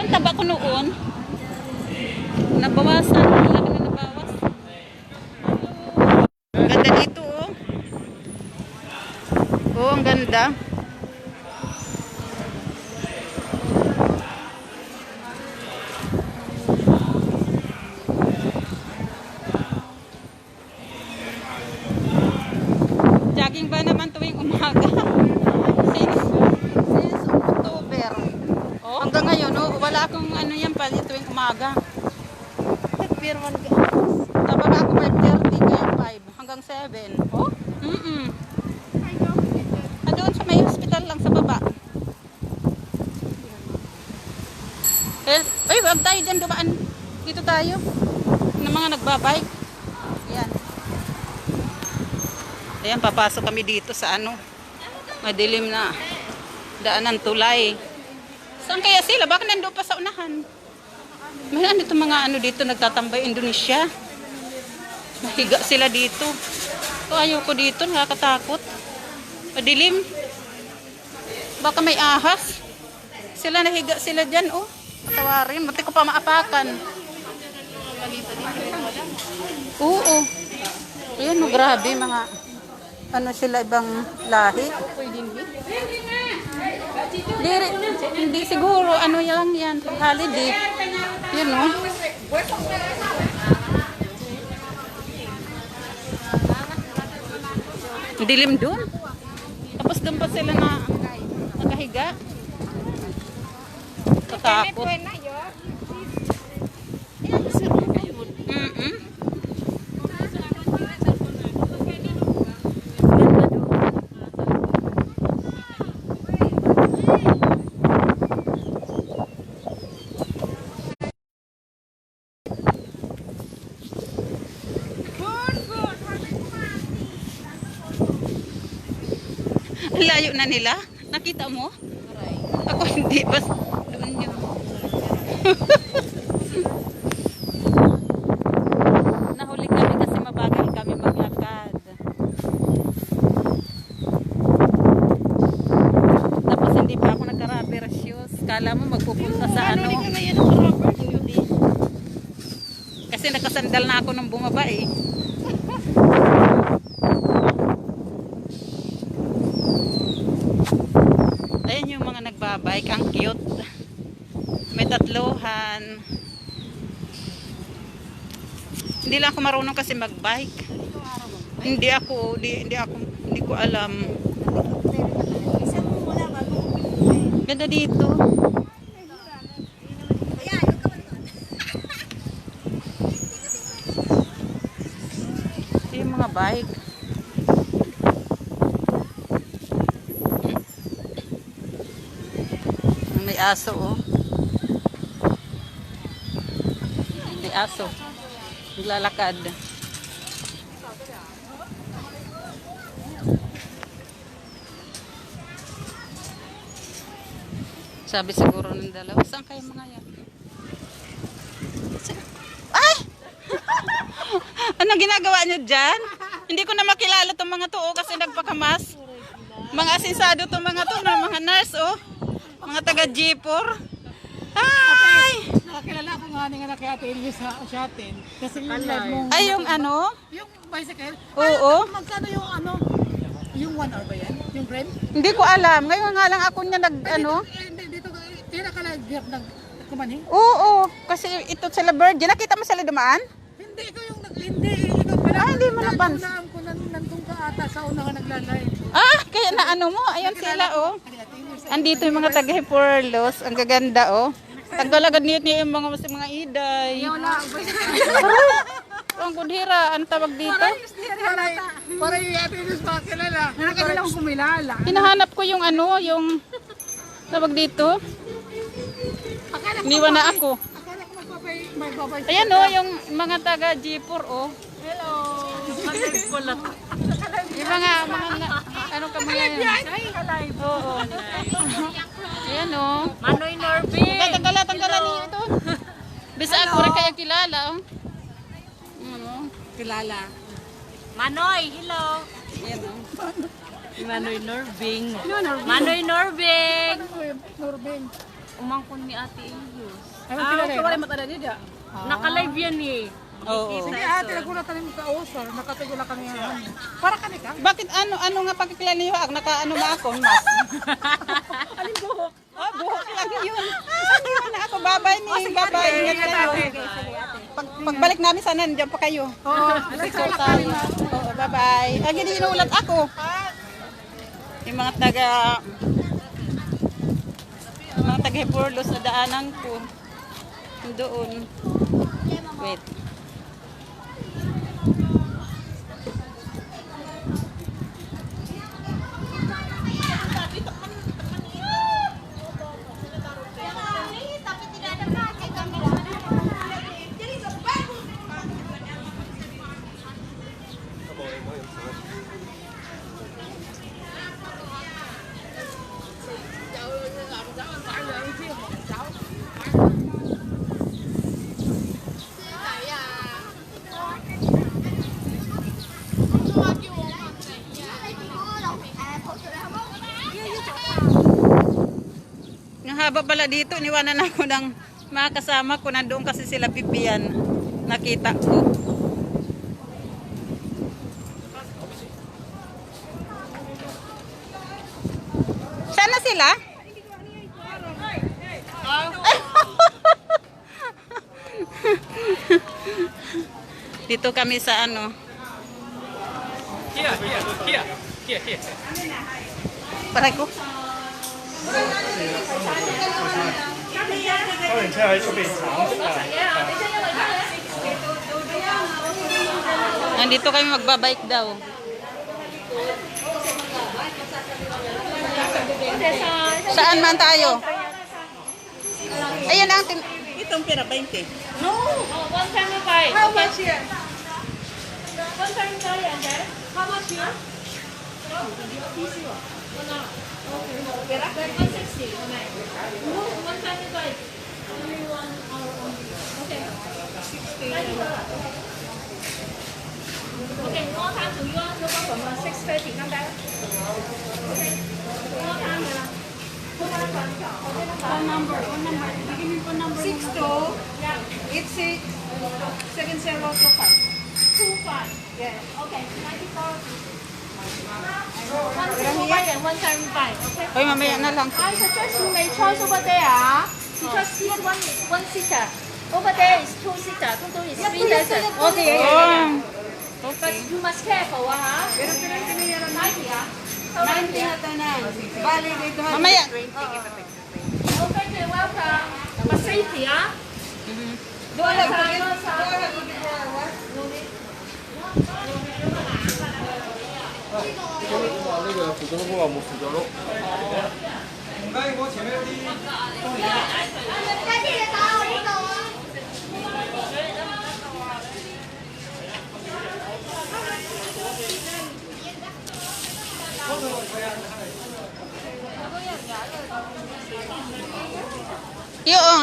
Ang taba ko noon. Nabawasan. Laki na nabawas. Ang ganda dito, oh. Oh, ang ganda. Jogging ba naman tuwing umaga? Since October. Oh? Hanggang ngayon, oh, wala akong ano yan pa tuwing umaga. Tabaga ako 5:30 kaya 5 hanggang 7. Oh? Doon sa may hospital lang sa baba. Ay, wag tayo dyan dumaan. Dito tayo. Ng mga nagbabike. Ayan. Ayan, papasok kami dito sa ano. Madilim na daanan tulay. Saan kaya sila? Bakit nandoon pa sa unahan? May ano itong mga ano dito nagtatambay Indonesia. Mahiga sila dito. So, ayoko dito, nakakatakot. Madilim. Baka may ahas. Sila nahiga sila dyan, oh. Tawarin, mati ko pa maapakan. Oo. Ayan, oh, grabe mga ano sila ibang lahi. Hindi siguro ano yan pag holiday. Yun, oh. Dilim doon. Tapos doon pa sila na nakahiga. Katakot. Layo na nila. Nakita mo? Ako hindi. Bas doon yun. Nahuli kami kasi mabagal kami maglakad. Tapos hindi pa ako nagka-rubber-shoes. Kala mo magpupunta sa ano. Kasi nakasandal na ako nung bumaba eh. Ayan yung mga nagbabike, ang cute. May tatlohan. Hindi lang ako marunong kasi magbike. Hindi ko alam. Ganda dito. Ito yung mga bike. May aso, oh. May aso. Naglalakad. Sabi siguro ng dalawa. Saan kayo mga yan? Ay! Anong ginagawa nyo dyan? Hindi ko na makilala itong mga to, oh, kasi nagpakamas. Mga asinsado itong mga to, mga nurse, oh. Mga taga G4. Hi! Nakakilala ko nga nga kay Ate Elvis sa Shatin. Kasi yung live mong... Ay, yung ano? Yung bicycle? Oo. Magkano yung ano? Yung 1 hour ba yan? Yung rent? Hindi ko alam. Ngayon nga lang ako niya nag ano. Hindi, dito. Tira ka lang nagkumaning? Oo. Kasi ito sila Virgin. Nakita mo sila dumaan? Hindi, ikaw yung hindi. Ikaw pala. Ah, hindi mo napansin. Naunaan ko nandun ka ata sa una ka naglalay. Ah, kaya na ano mo. Ayun sila, oh. Andito yung mga taga-Hiporlos. Ang gaganda, oh. Tagbalagad niyo yung mga iday. Ang gudhira, ang tawag dito. Para yung Ate Elvis makakilala. Nakakilala kong kumilala. Hinahanap ko yung ano, yung tawag dito. Niwan na ako. Akala ko magbabay. Ayan, oh, yung mga taga G4, oh. Hello. Yung mga ano ka mga yan? Oo. Ayan, oh. Manoy Norby. Tanggalan niyo ito. Bisa ako rin kaya kilala, oh. Ano? Kilala. Manoy, hello. Ayan, oh. Manoy Norbing. Manoy Norbing. Norbing. umangkon ni Ate Iyos. Ay, wala mo tada dida. Naka-live yan eh. Oo. Sige ate, naguna tayo mo kausar, nakatagula kami yan. Para kami ka? Bakit ano nga pagkikilala niyo? Naka ano na ako, mas. Alin buhok? Oh, buhok lang yun. Ano na ako, babay ni, babay. Ingat kayo. Pagbalik namin sana, nandiyan pa kayo. Oo. Ikaw tayo. Oo, bye-bye. Hindi inuulat ako. Yung mga taga-Heburlo sa daanan ko. Doon. Wait. Yung haba pala dito, iniwanan ako ng mga kasama ko. Nandoon kasi sila Pipian. Nakita ko. Sana sila? Dito kami sa ano. Here. Paray ko. 高等车还是被藏啊。 Nandito kami magbabike daw. Saan man tayo? Ayun ang itong pera 20. No, 175. How much here? 175 and then how much here? 160. No, 175. Okay, more time to you. No problem. 630 come back. Okay. More time. Phone number. Give me phone number. 62 Yeah. 86 7025. 25. Yeah. Okay. 94. 165 and 175. Okay. Hoy, mamaya na lang. I suggest you may choose over there because this one seater. Over there is two seater. Total is 3,000. Okay. Oh. But you must careful, Pero pinag-pinayaran na. 90, ah. 90 na tanan. Bali dito. Mamaya. Okay, you're welcome. But safety, ah. Doon lang.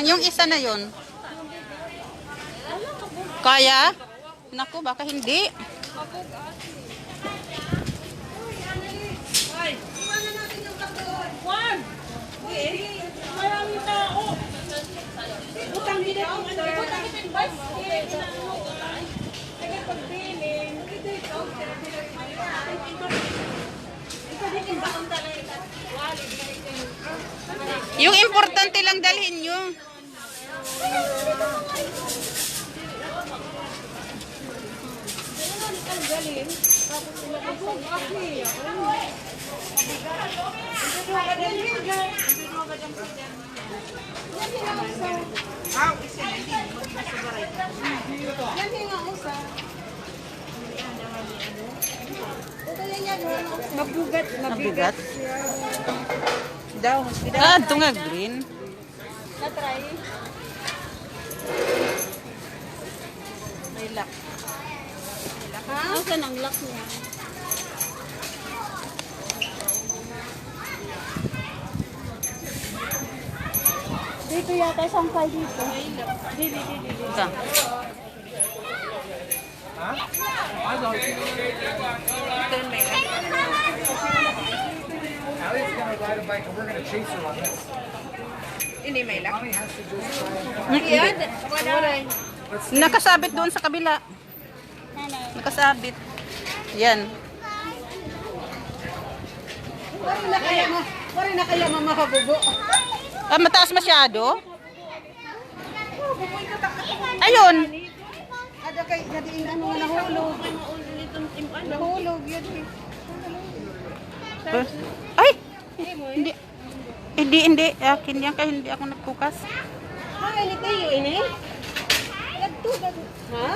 Yung isa na yun. Kaya? Naku, baka hindi. Yung importante lang dalhin nyo. Mabugat. Mabigat. Daw. Ito nga green. Na-try. May lock. Asan ang lock niya? Dito yata isang file dito. Ito. Allie's gonna ride a bike and we're gonna chase her on this. Hindi may lak. Nakasabit doon sa kabila. Nakasabit. Yan. Pare na kaya mamahabubo. Ah, mataas masyado? Ayun. Ada kay jadi ano nahulog. Nahulog yun. Ay! Hindi. Hindi. Akin yan kaya hindi ako nagkukas. Ay, ini tayo ini. Kadto ba? Ha?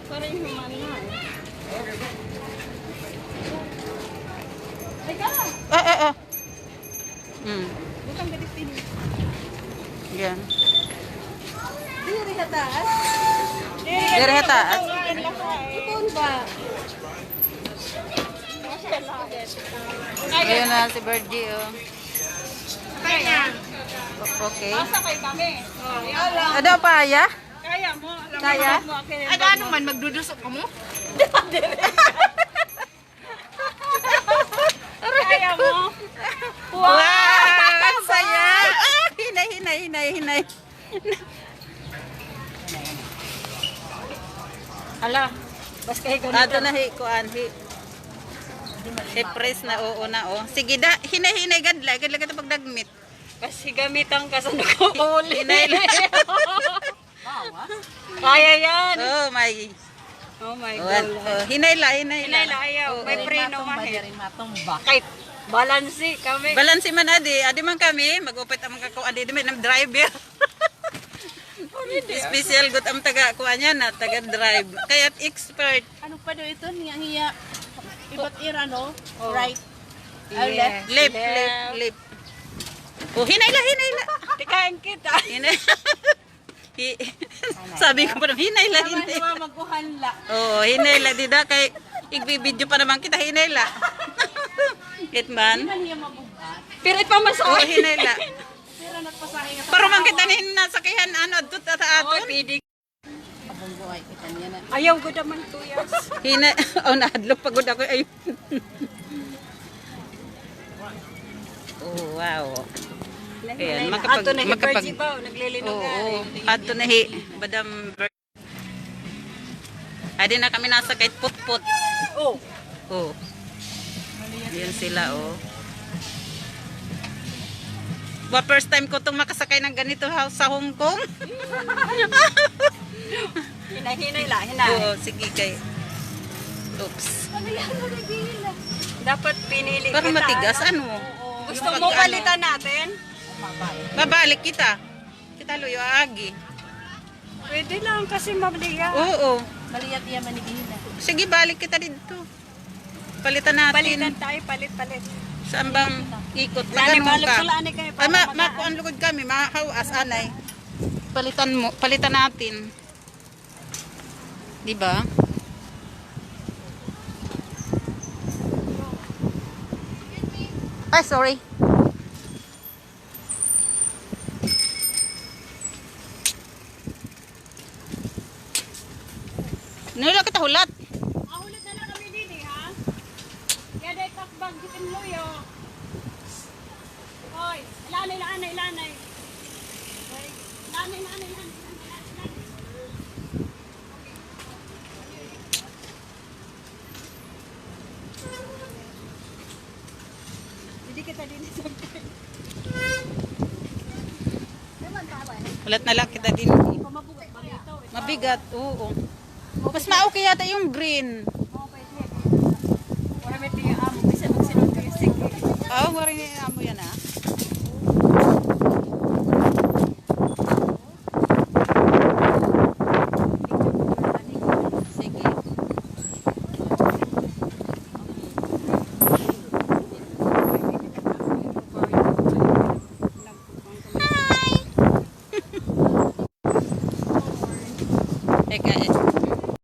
Para yung humana. Ay ka. Bukang galit din. Yan. Diri sa taas. Dire taas. Ipon ba? Ayun na si Virgie, oh. Kaya. Okay. Sakay kami. Ano pa, ya? Kaya mo. Kaya? Ano ano man magdudusok ka mo? Kaya mo. Wow! Ang saya! Ah, hinay. Ala. Bas kay ganito. Ato na kuan press na oo na oh. Sige da, hinay gadla ka pagdagmit. Kasi gamitan ka sa nag-uli. Hinay lang. Kaya yan. Oh my. Oh my Oh, God. hinay la. Ayaw. May preno mahit. Kahit balansi kami. Balansi man adi man kami, mag-upit ang mga kuan di man ang driver. Special gut am taga kuan yan na taga drive. Kaya expert. Ano pa daw ito? Hiya. Iba't ira, no? Oh. Right. Yeah. Lip. Oh, hinay la. Tikain kita. Hinay. Sabi ko pa naman, hinay la. Magkuhanla. Oo, hinay la. Dida kay igbibidyo pa naman kita, hinay la. Hitman? Pirit pa Oo, masahe. hinay la. Pero nagpasahin ka. Pero man kita nin nasakihan ano, adto ta aton. Pidi. Abonggo ay kita niya na. Ayaw ko naman tuyas. Hinay, oh, nahadlok pagod ako. Ay. Oh, wow. Ayan, Ato na hipergy ba? Naglilinugan. Oo, ato na hi. Badam. Adi na kami nasa kahit put-put. Oh. Oh. Yan sila, oh. First time ko itong makasakay ng ganito sa Hong Kong. Hinay la. Hinay. Oo, sige kay. Oops. Dapat pinili Parang kita. matigas, ano? Gusto mo palitan natin? Babalik kita. Kita luyo agi. Pwede lang kasi mabliya. Oo. Maliyat iya manigihina. Sige, balik kita dito. Palitan natin. Palitan tayo, palit. Saan bang ikot? Lani, Magano balog ka? sa lani kayo. Ay, makuan lugod kami, mahawas anay. Palitan natin. Di ba? Ay, sorry. Nila kita hulat. Mahulit na lang kami dini, ha? Yaday kakbag, gitin loyo. Hoy, lanay. Hoy, lanay. Hindi kita din sa Hulat na lang kita din. Mabigat, oo. Mas maokay yata yung green.